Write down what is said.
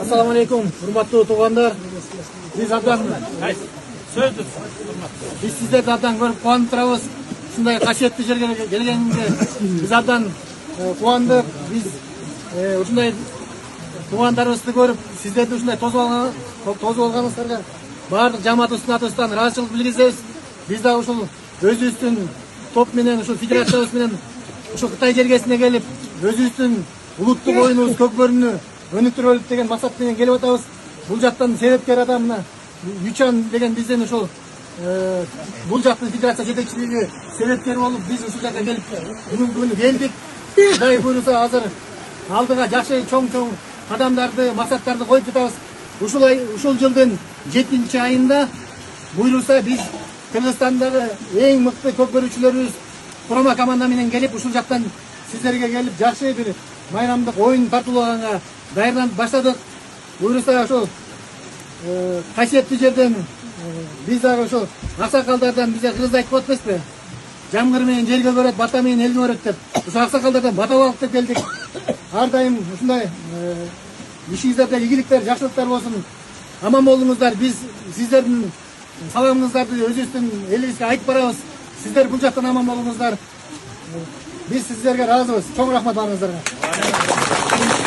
Assalamu alaikum, hurmatlı tuğanlar. Biz abdan biz sizlerdi abdan görüp kuanıp turabыз. Şunday kaşetli жерге келгенинге biz abdan kuandık. Biz ушундай туғандарыбызды көрүп, сиздерди ушундай тосуп алганыңыздарга баардык жамаатыбыздын атынан ыраазычылык билдиребиз. Биз да ушул өзүбүздүн топ менен, ушул федерациябыз менен ушул Кытай жергесине келип, өзүбүздүн улуттук оюнубуз көкбөрүнү өнүктүрөлүк деген максат менен келип атабыз. Бул жактан себепкер адам мына Ючан деген бизден ушул бул жактын федерация жетекчилиги себепкер болуп, биз ушул жакка келип бүгүнкү күнү келдик. Кудай буйруса азыр алдыга жакшы чоң кадамдарды, максаттарды коюп жатабыз. Ушул жылдын 7-айында буйруса биз Кыргызстандагы эң мыкты көкбөрүүчүлөрүбүз курама команда менен келип, ушул жактан сиздерге келип жакшы бир майрамдык оюн тартуулаганга даярданып баштадык. Буйруса ошол касиеттүү жерден биз дагы ошол аксакалдардан бизге кыргызда айтып коет эмеспи? Жамгыр менен жерге көрөт, бата менен элге көрөт деп. Ошо аксакалдардан бата алып деп келдик. Ар дайым ушундай ишиңиздерде ийгиликтер, жакшылыктар болсун. Аман болуңуздар. Биз сиздердин саламыңыздарды өзүбүздүн элибизге айтып барабыз. Сиздер бул жактан аман болуңуздар. Биз сиздерге ыраазыбыз. Чоң рахмат баарыңыздарга.